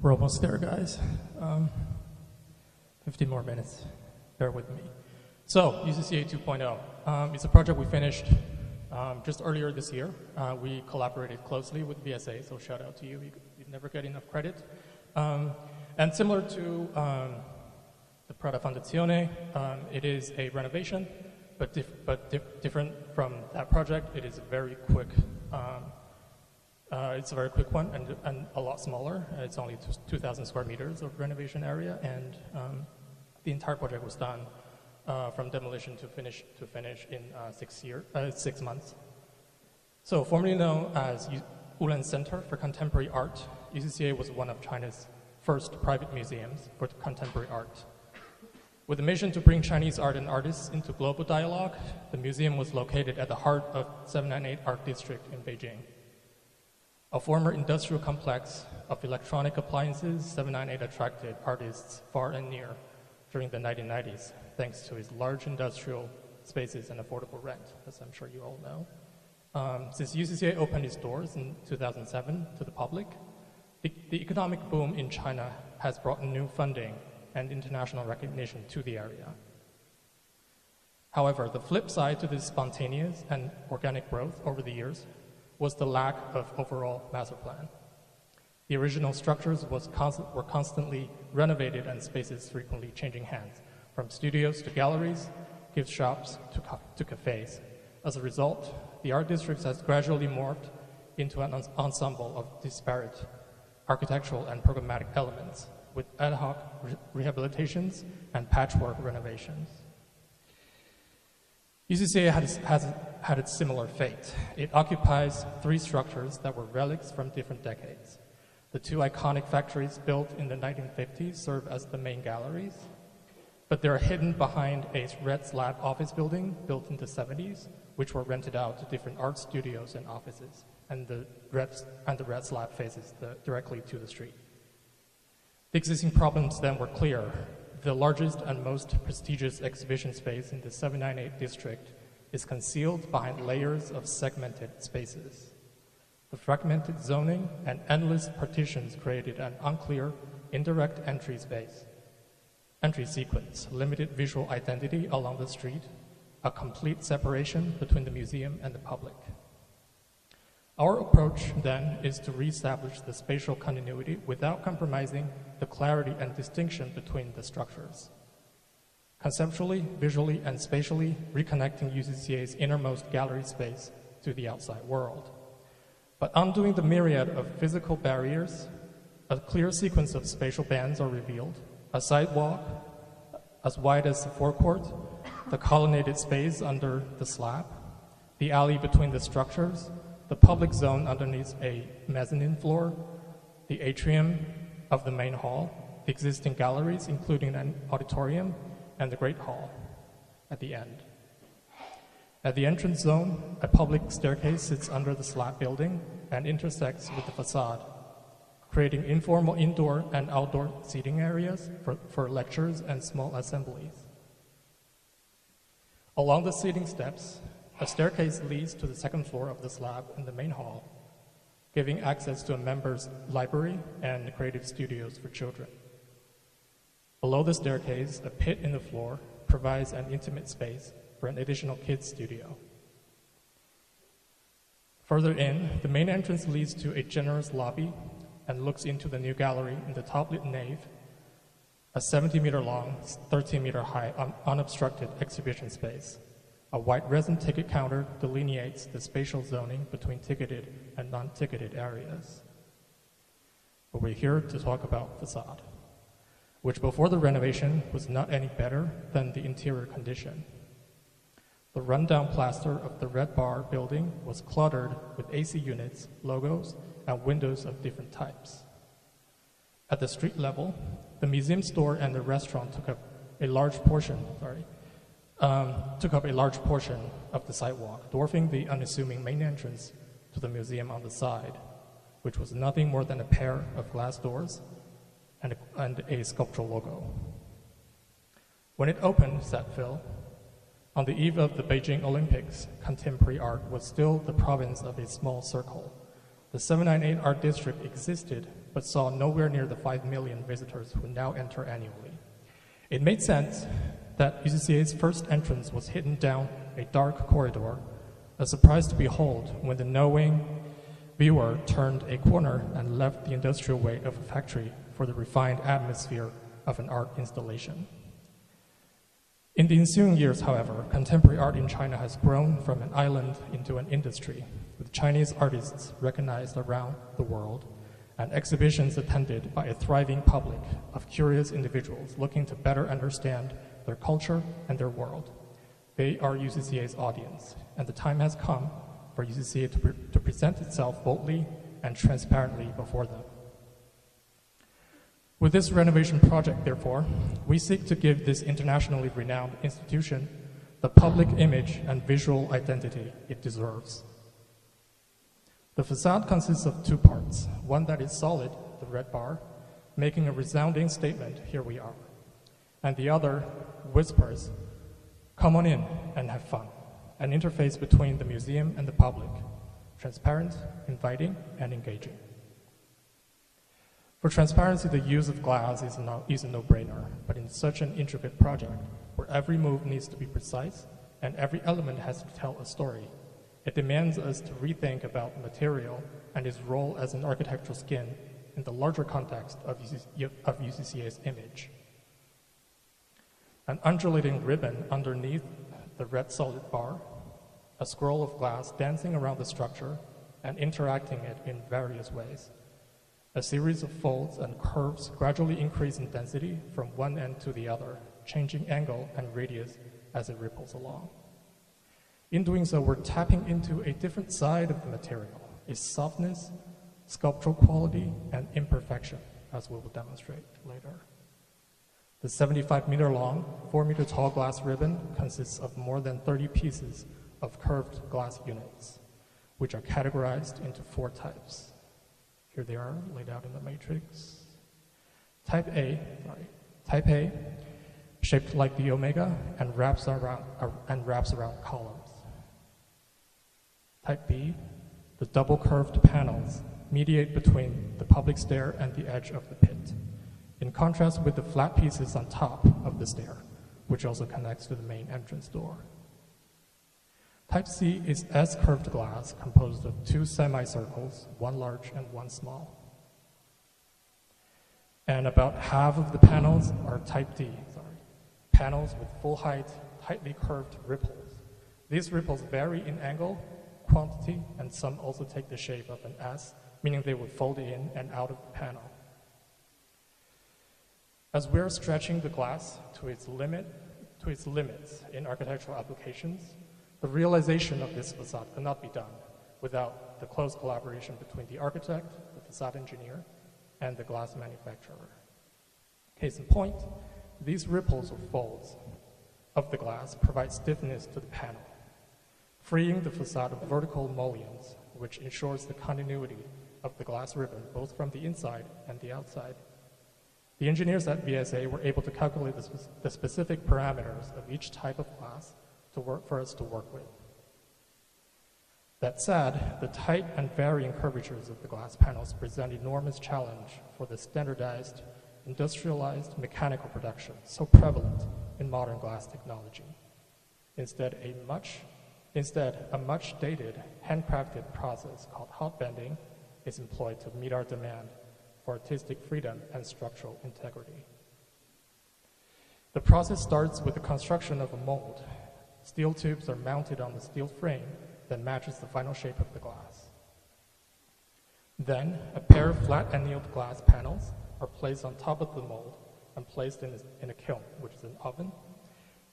We're almost there, guys. 15 more minutes. Bear with me. So, UCCA 2.0. It's a project we finished just earlier this year. We collaborated closely with BSA, so shout out to you. You never get enough credit. And similar to the Prada Fondazione, it is a renovation, but different from that project. It is a very quick. It's a very quick one and a lot smaller. It's only 2,000 square meters of renovation area, and the entire project was done from demolition to finish in 6 months. So, formerly known as Ulan Center for Contemporary Art, UCCA was one of China's first private museums for contemporary art. With a mission to bring Chinese art and artists into global dialogue, the museum was located at the heart of 798 Art District in Beijing. A former industrial complex of electronic appliances, 798 attracted artists far and near during the 1990s, thanks to its large industrial spaces and affordable rent, as I'm sure you all know. Since UCCA opened its doors in 2007 to the public, the economic boom in China has brought new funding and international recognition to the area. However, the flip side to this spontaneous and organic growth over the years was the lack of overall master plan. The original structures were constantly renovated and spaces frequently changing hands, from studios to galleries, gift shops to cafes. As a result, the art district has gradually morphed into an ensemble of disparate architectural and programmatic elements, with ad hoc rehabilitations and patchwork renovations. UCCA has had its similar fate. It occupies 3 structures that were relics from different decades. The 2 iconic factories built in the 1950s serve as the main galleries, but they're hidden behind a red slab office building built in the 70s, which were rented out to different art studios and offices, and the red slab faces directly to the street. The existing problems then were clear. The largest and most prestigious exhibition space in the 798 district is concealed behind layers of segmented spaces. The fragmented zoning and endless partitions created an unclear, indirect entry sequence, limited visual identity along the street, a complete separation between the museum and the public. Our approach, then, is to reestablish the spatial continuity without compromising the clarity and distinction between the structures. Conceptually, visually, and spatially reconnecting UCCA's innermost gallery space to the outside world. But undoing the myriad of physical barriers, a clear sequence of spatial bands are revealed, a sidewalk as wide as the forecourt, the colonnaded space under the slab, the alley between the structures, the public zone underneath a mezzanine floor, the atrium of the main hall, the existing galleries, including an auditorium, and the Great Hall at the end. At the entrance zone, a public staircase sits under the slab building and intersects with the facade, creating informal indoor and outdoor seating areas for lectures and small assemblies. Along the seating steps, a staircase leads to the 2nd floor of the slab in the main hall, giving access to a member's library and creative studios for children. Below the staircase, a pit in the floor provides an intimate space for an additional kids' studio. Further in, the main entrance leads to a generous lobby and looks into the new gallery in the top-lit nave, a 70-meter long, 13-meter high, unobstructed exhibition space. A white resin ticket counter delineates the spatial zoning between ticketed and non-ticketed areas. But we're here to talk about facade, which before the renovation was not any better than the interior condition. The rundown plaster of the Red Bar building was cluttered with AC units, logos, and windows of different types. At the street level, the museum store and the restaurant took up a large portion of the sidewalk, dwarfing the unassuming main entrance to the museum on the side, which was nothing more than a pair of glass doors and a sculptural logo. When it opened, said Phil, on the eve of the Beijing Olympics, contemporary art was still the province of a small circle. The 798 Art District existed, but saw nowhere near the 5 million visitors who now enter annually. It made sense that UCCA's first entrance was hidden down a dark corridor, a surprise to behold when the knowing viewer turned a corner and left the industrial way of a factory for the refined atmosphere of an art installation. In the ensuing years, however, contemporary art in China has grown from an island into an industry, with Chinese artists recognized around the world and exhibitions attended by a thriving public of curious individuals looking to better understand their culture and their world. They are UCCA's audience, and the time has come for UCCA to present itself boldly and transparently before them. With this renovation project, therefore, we seek to give this internationally renowned institution the public image and visual identity it deserves. The facade consists of two parts, one that is solid, the red bar, making a resounding statement, here we are, and the other whispers, come on in and have fun, an interface between the museum and the public, transparent, inviting, and engaging. For transparency, the use of glass is a no-brainer, but in such an intricate project, where every move needs to be precise and every element has to tell a story, it demands us to rethink about material and its role as an architectural skin in the larger context of UCCA's image. An undulating ribbon underneath the red solid bar, a scroll of glass dancing around the structure and interacting it in various ways. A series of folds and curves gradually increase in density from one end to the other, changing angle and radius as it ripples along. In doing so, we're tapping into a different side of the material, its softness, sculptural quality, and imperfection, as we will demonstrate later. The 75-meter-long, 4-meter-tall glass ribbon consists of more than 30 pieces of curved glass units, which are categorized into 4 types. Here they are, laid out in the matrix. Type A, shaped like the omega and wraps around columns. Type B, the double curved panels mediate between the public stair and the edge of the pit, in contrast with the flat pieces on top of the stair, which also connects to the main entrance door. Type C is S-curved glass composed of 2 semicircles, one large and one small. And about half of the panels are Type D, panels with full height, tightly curved ripples. These ripples vary in angle, quantity, and some also take the shape of an S, meaning they would fold in and out of the panel. As we're stretching the glass to its limits in architectural applications, the realization of this facade cannot be done without the close collaboration between the architect, the facade engineer, and the glass manufacturer. Case in point, these ripples or folds of the glass provide stiffness to the panel, freeing the facade of vertical mullions, which ensures the continuity of the glass ribbon both from the inside and the outside. The engineers at VSA were able to calculate the specific parameters of each type of glass for us to work with. That said, the tight and varying curvatures of the glass panels present enormous challenge for the standardized, industrialized mechanical production so prevalent in modern glass technology. Instead, a much dated, handcrafted process called hot bending is employed to meet our demand for artistic freedom and structural integrity. The process starts with the construction of a mold. Steel tubes are mounted on the steel frame that matches the final shape of the glass. Then, a pair of flat annealed glass panels are placed on top of the mold and placed in a kiln, which is an oven.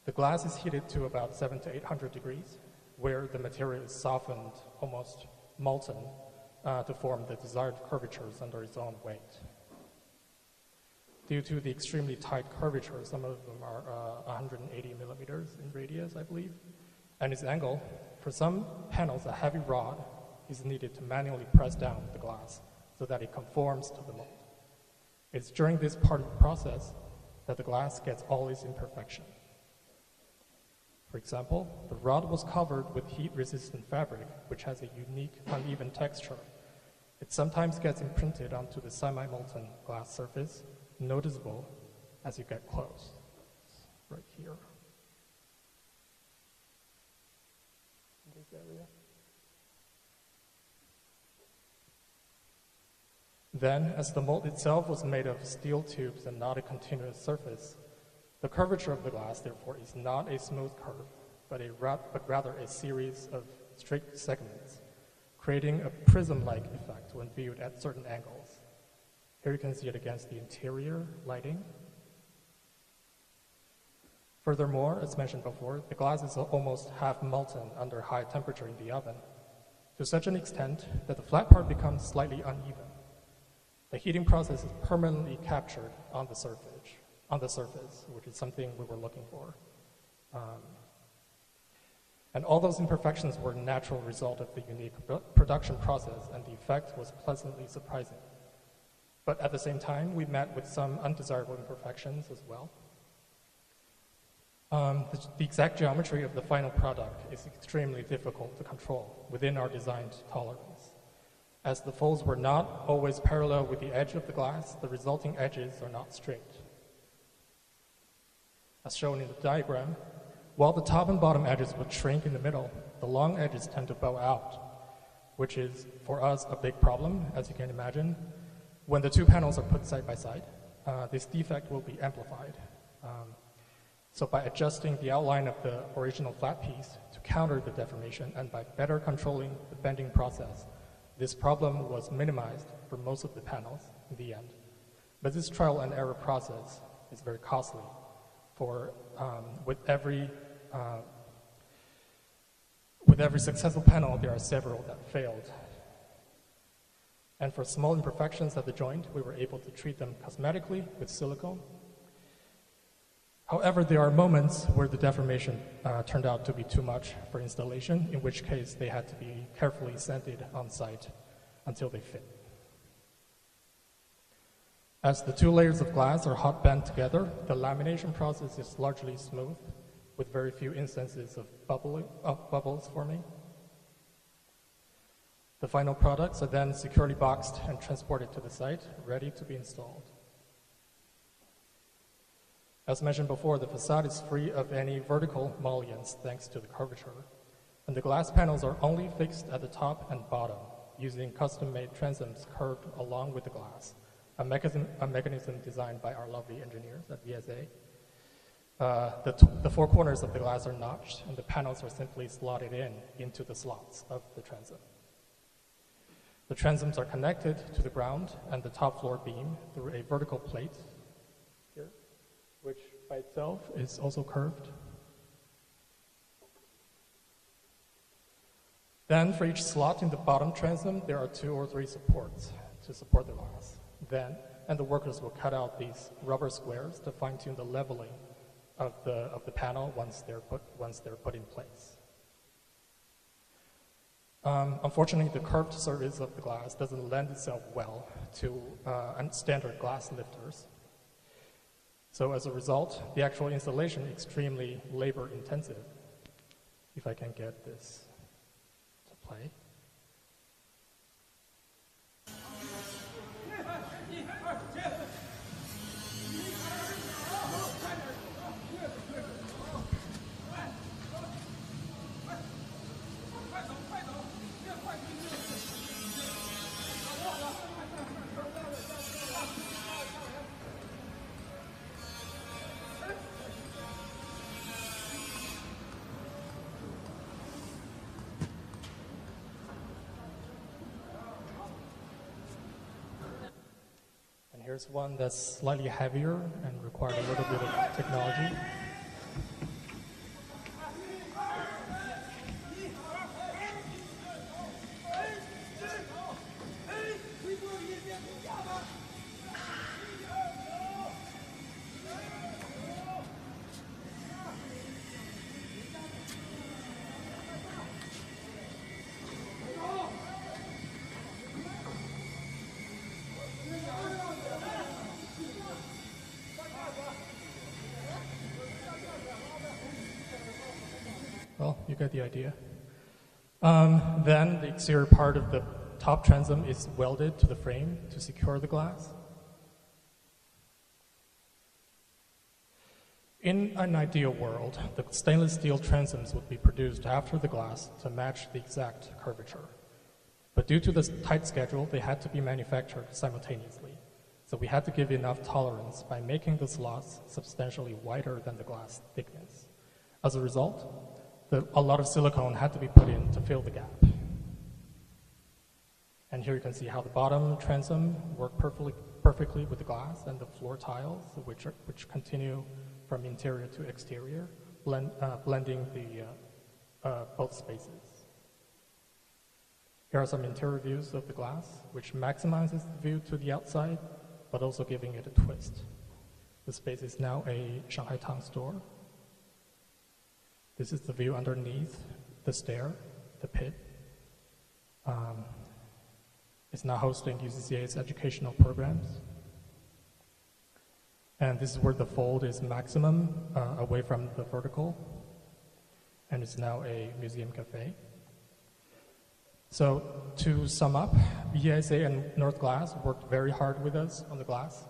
The glass is heated to about 700 to 800 degrees, where the material is softened, almost molten, to form the desired curvatures under its own weight. Due to the extremely tight curvature, some of them are 180 millimeters in radius, I believe, and its angle, for some panels, a heavy rod is needed to manually press down the glass so that it conforms to the mold. It's during this part of the process that the glass gets all its imperfection. For example, the rod was covered with heat-resistant fabric, which has a unique, uneven texture. It sometimes gets imprinted onto the semi-molten glass surface, noticeable as you get close, right here. In this area. Then, as the mold itself was made of steel tubes and not a continuous surface, the curvature of the glass, therefore, is not a smooth curve, but rather a series of straight segments, creating a prism-like effect when viewed at certain angles. Here you can see it against the interior lighting. Furthermore, as mentioned before, the glass is almost half molten under high temperature in the oven, to such an extent that the flat part becomes slightly uneven. The heating process is permanently captured on the surface, which is something we were looking for. And all those imperfections were a natural result of the unique production process, and the effect was pleasantly surprising. But at the same time, we met with some undesirable imperfections as well. The exact geometry of the final product is extremely difficult to control within our designed tolerance. As the folds were not always parallel with the edge of the glass, the resulting edges are not straight. As shown in the diagram, while the top and bottom edges would shrink in the middle, the long edges tend to bow out, which is, for us, a big problem, as you can imagine. When the two panels are put side by side, this defect will be amplified. So by adjusting the outline of the original flat piece to counter the deformation and by better controlling the bending process, this problem was minimized for most of the panels in the end. But this trial and error process is very costly. With every successful panel, there are several that failed. And for small imperfections at the joint, we were able to treat them cosmetically with silicone. However, there are moments where the deformation turned out to be too much for installation, in which case they had to be carefully sanded on site until they fit. As the two layers of glass are hot bent together, the lamination process is largely smooth, with very few instances of bubbles forming. The final products are then securely boxed and transported to the site, ready to be installed. As mentioned before, the facade is free of any vertical mullions thanks to the curvature, and the glass panels are only fixed at the top and bottom using custom-made transoms curved along with the glass, a mechanism designed by our lovely engineers at VSA. The four corners of the glass are notched, and the panels are simply slotted into the slots of the transom. The transoms are connected to the ground and the top floor beam through a vertical plate here, which by itself is also curved. Then for each slot in the bottom transom, there are 2 or 3 supports to support the glass. And the workers will cut out these rubber squares to fine-tune the leveling of the panel once they're put in place. Unfortunately, the curved surface of the glass doesn't lend itself well to standard glass lifters. So as a result, the actual installation is extremely labor-intensive. If I can get this to play. Here's one that's slightly heavier and required a little bit of technology. Well, you get the idea. Then the exterior part of the top transom is welded to the frame to secure the glass. In an ideal world, the stainless steel transoms would be produced after the glass to match the exact curvature. But due to this tight schedule, they had to be manufactured simultaneously. So we had to give enough tolerance by making the slots substantially wider than the glass thickness. As a result, a lot of silicone had to be put in to fill the gap. And here you can see how the bottom transom worked perfectly with the glass, and the floor tiles, which continue from interior to exterior, blending both spaces. Here are some interior views of the glass, which maximizes the view to the outside, but also giving it a twist. The space is now a Shanghai Tang store. This is the view underneath the stair, the pit. It's now hosting UCCA's educational programs. And this is where the fold is maximum, away from the vertical. And it's now a museum cafe. So to sum up, ESA and North Glass worked very hard with us on the glass.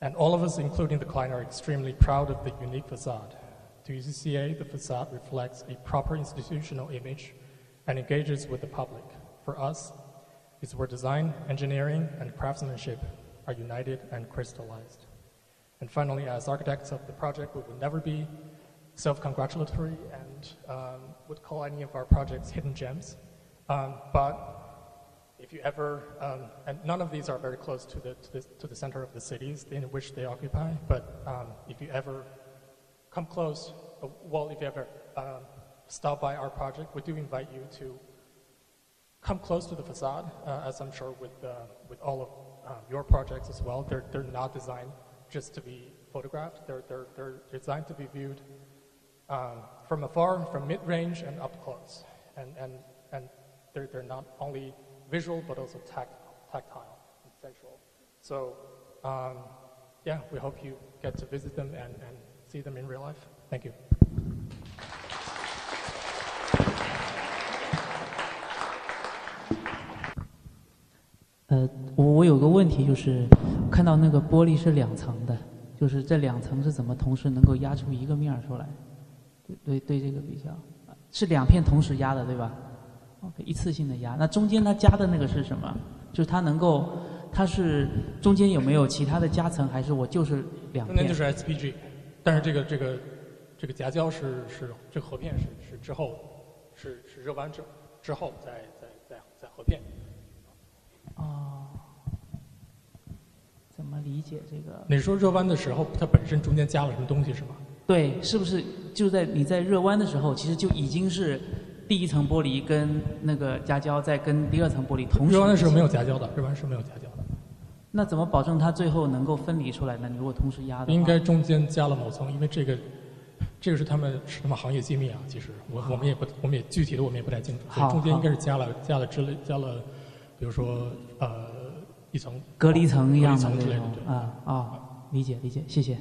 And all of us, including the client, are extremely proud of the unique facade. To UCCA, the facade reflects a proper institutional image and engages with the public. For us, it's where design, engineering, and craftsmanship are united and crystallized. And finally, as architects of the project, we would never be self-congratulatory and would call any of our projects hidden gems. But if you ever, and none of these are very close to the center of the cities in which they occupy, but if you ever come close, well, if you ever stop by our project, we do invite you to come close to the facade, as I'm sure with all of your projects as well. They're not designed just to be photographed. They're designed to be viewed from afar, from mid-range and up close. And they're not only visual, but also tactile and sensual. So, yeah, we hope you get to visit them and see them in real life. Thank you.我有个问题，就是看到那个玻璃是2层的，就是这2层是怎么同时能够压出一个面出来？对这个比较，是2片同时压的，对吧？OK， 一次性的压。那中间它加的那个是什么？就是它是中间有没有其他的夹层，还是我就是2片？中间就是 SPG， 但是这个夹胶是这个合片是之后是热弯之后再合片。哦，怎么理解这个？你说热弯的时候，它本身中间加了什么东西是吗？对，是不是就你在热弯的时候，其实就已经是第一层玻璃跟那个夹胶再跟第2层玻璃同时？热弯的时候没有夹胶的，热弯是没有夹胶的。那怎么保证它最后能够分离出来呢？你如果同时压的话，应该中间加了某层，因为这个是他们行业机密啊。其实我们也具体的我们也不太清楚。所以中间应该是加了，比如说一层隔离层一样的之类的。理解，谢谢。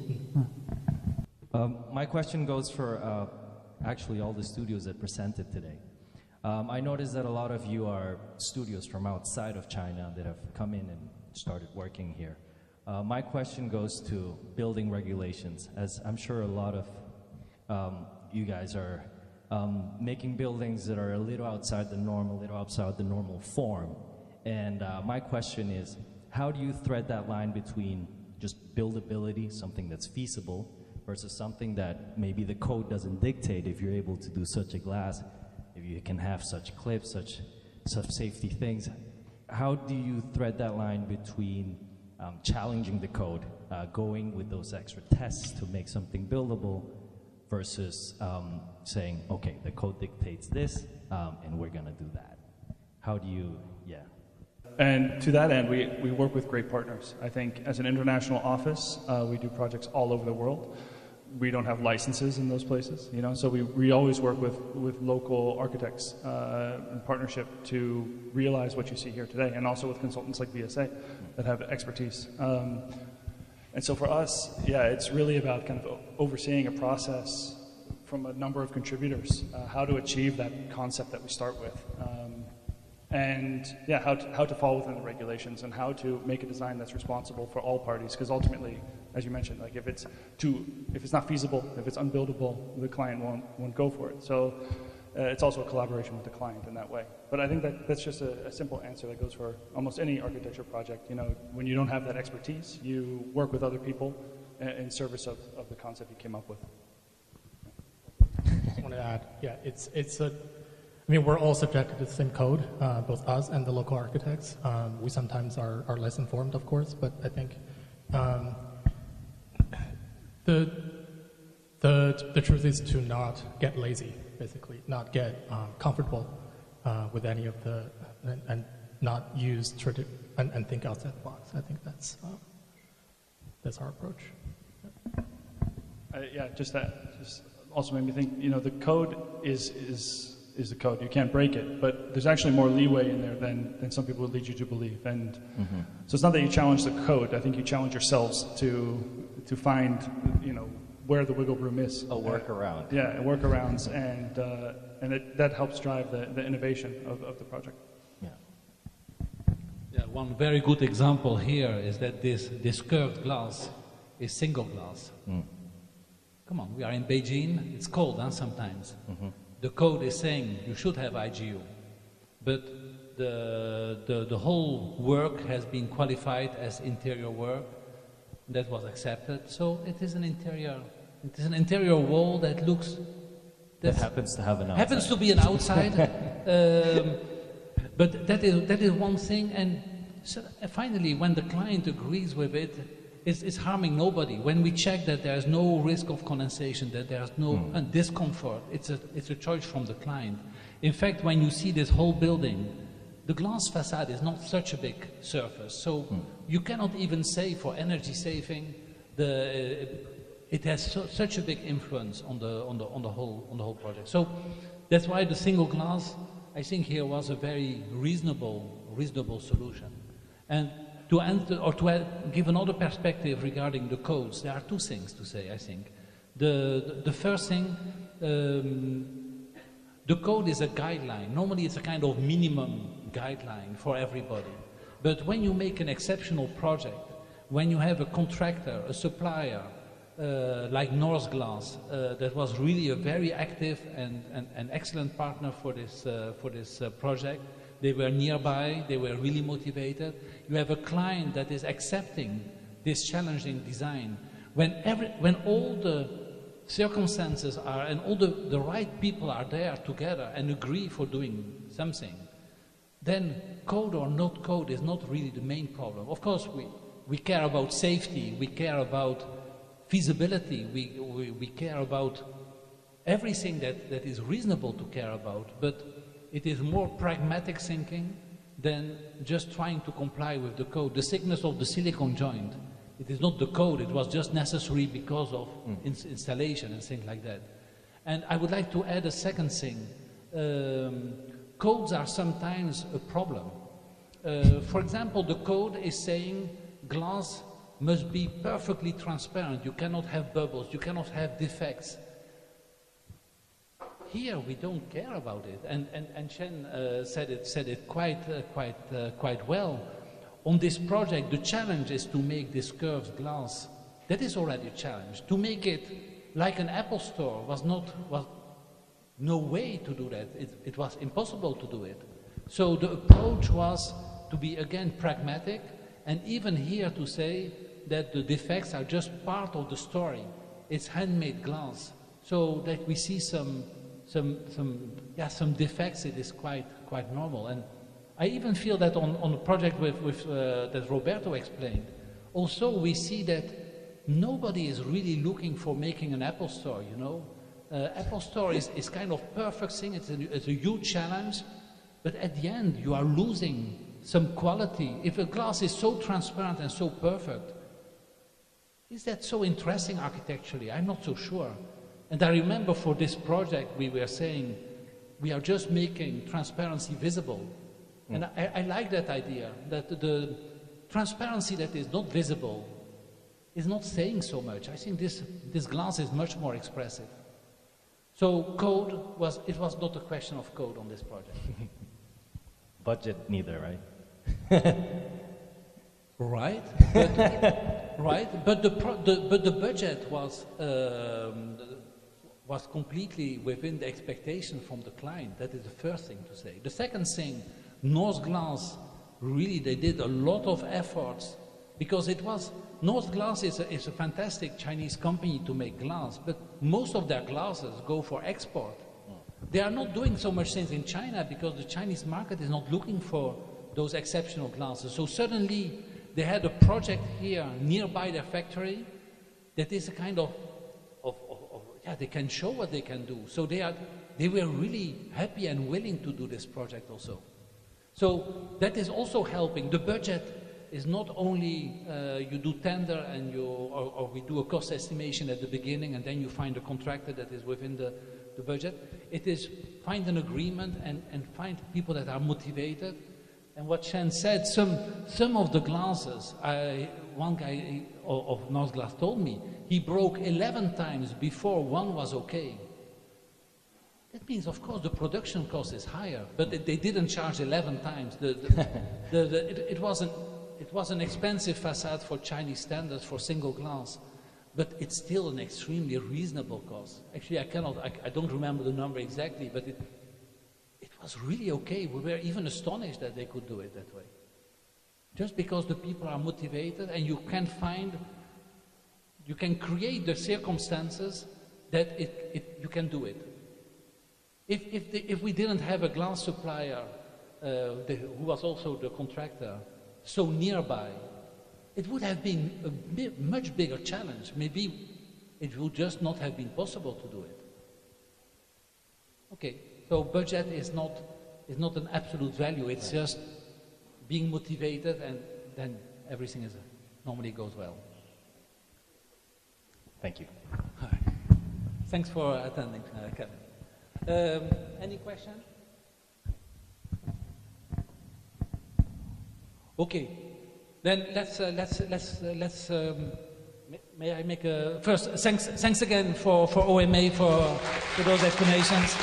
My question goes for actually all the studios that presented today. I noticed that a lot of you are studios from outside of China that have come in and started working here. My question goes to building regulations, as I'm sure a lot of you guys are making buildings that are a little outside the norm, a little outside the normal form. And my question is, how do you thread that line between just buildability, something that's feasible, versus something that maybe the code doesn't dictate if you're able to do such a glass, if you can have such clips, such safety things. How do you thread that line between challenging the code, going with those extra tests to make something buildable, versus saying, okay, the code dictates this, and we're going to do that? How do you, And to that end, we work with great partners. I think as an international office, we do projects all over the world. We don't have licenses in those places, so we always work with local architects in partnership to realize what you see here today, and also with consultants like VSA that have expertise. And so for us, it's really about kind of overseeing a process from a number of contributors, how to achieve that concept that we start with. And yeah, how to fall within the regulations and how to make a design that's responsible for all parties. Because ultimately, as you mentioned, like if it's not feasible, if it's unbuildable, the client won't go for it. So it's also a collaboration with the client in that way. But I think that's just a simple answer that goes for almost any architecture project. You know, when you don't have that expertise, you work with other people in service of the concept you came up with. I just want to add, yeah, I mean, we're all subjected to the same code, both us and the local architects. We sometimes are less informed, of course, but I think the truth is to not get lazy, basically, not get comfortable with any of the, and not use and think outside the box. I think that's our approach. Yeah, just also made me think, you know, the code is the code. You can't break it, but there's actually more leeway in there than some people would lead you to believe. And so it's not that you challenge the code. I think you challenge yourselves to find, you know, where the wiggle room is. A workaround. Yeah, workarounds, and that helps drive the innovation of the project. Yeah. Yeah, one very good example here is that this curved glass is single glass. Come on, we are in Beijing. It's cold, huh, sometimes. The code is saying you should have IGU, but the whole work has been qualified as interior work. That was accepted. So it is an interior wall that looks. That happens to have an outside. Happens to be an outside, but that is one thing. And so finally, when the client agrees with it, it's harming nobody. When we check that there is no risk of condensation, that there is no discomfort, it's a choice from the client. In fact, when you see this whole building, the glass facade is not such a big surface, so you cannot even say for energy saving, it has such a big influence on the whole project. So that's why the single glass, I think, here was a very reasonable solution. And to answer, or to give another perspective regarding the codes, there are two things to say, I think. The first thing, the code is a guideline. Normally it's a kind of minimum guideline for everybody. But when you make an exceptional project, when you have a contractor, a supplier, like North Glass, that was really a very active and excellent partner for this project. They were nearby, they were really motivated. You have a client that is accepting this challenging design. When all the circumstances are, and all the right people are there together and agree for doing something, then code or not code is not really the main problem. Of course, we care about safety, we care about feasibility, we care about everything that is reasonable to care about, but it is more pragmatic thinking than just trying to comply with the code. The thickness of the silicon joint, it is not the code, it was just necessary because of installation and things like that. And I would like to add a second thing. Codes are sometimes a problem. For example, the code is saying glass must be perfectly transparent. You cannot have bubbles, you cannot have defects. Here we don't care about it, and Chen said it quite well. On this project, the challenge is to make this curved glass. That is already a challenge. To make it like an Apple store was no way to do that. It was impossible to do it. So the approach was to be again pragmatic, and even here to say that the defects are just part of the story. It's handmade glass, so that we see some defects, it is quite normal. And I even feel that on the project that Roberto explained, also we see that nobody is really looking for making an Apple store, you know. Apple store is kind of perfect thing, it's a huge challenge, but at the end you are losing some quality. If a glass is so transparent and so perfect, is that so interesting architecturally? I'm not so sure. And I remember for this project we were saying, we are just making transparency visible. And I like that idea, that the transparency that is not visible is not saying so much. I think this glass is much more expressive. So code was not a question of code on this project. budget neither, right? Right, but the budget was completely within the expectation from the client. That is the first thing to say. The second thing, North Glass, really they did a lot of efforts because North Glass is a fantastic Chinese company to make glass, but most of their glasses go for export. They are not doing so much things in China because the Chinese market is not looking for those exceptional glasses. So suddenly they had a project here nearby their factory that is a kind of yeah, they can show what they can do. So they were really happy and willing to do this project also. So that is also helping. The budget is not only you do tender and or we do a cost estimation at the beginning and then you find a contractor that is within the budget. It is find an agreement and find people that are motivated. And what Chen said, some of the glasses, one guy of North Glass told me, he broke 11 times before one was okay. That means, of course, the production cost is higher, but they didn't charge 11 times. It was an expensive facade for Chinese standards for single glass, but it's still an extremely reasonable cost. Actually, I don't remember the number exactly, but it was really okay. We were even astonished that they could do it that way. Just because the people are motivated and you can create the circumstances that you can do it. If we didn't have a glass supplier who was also the contractor so nearby, it would have been a much bigger challenge. Maybe it would just not have been possible to do it. Okay. So budget is not an absolute value. It's just being motivated, and then everything normally goes well. Thank you. Hi. Thanks for attending, Kevin. Any question? Okay. Then let's. May I make a first? Thanks again for OMA for those explanations.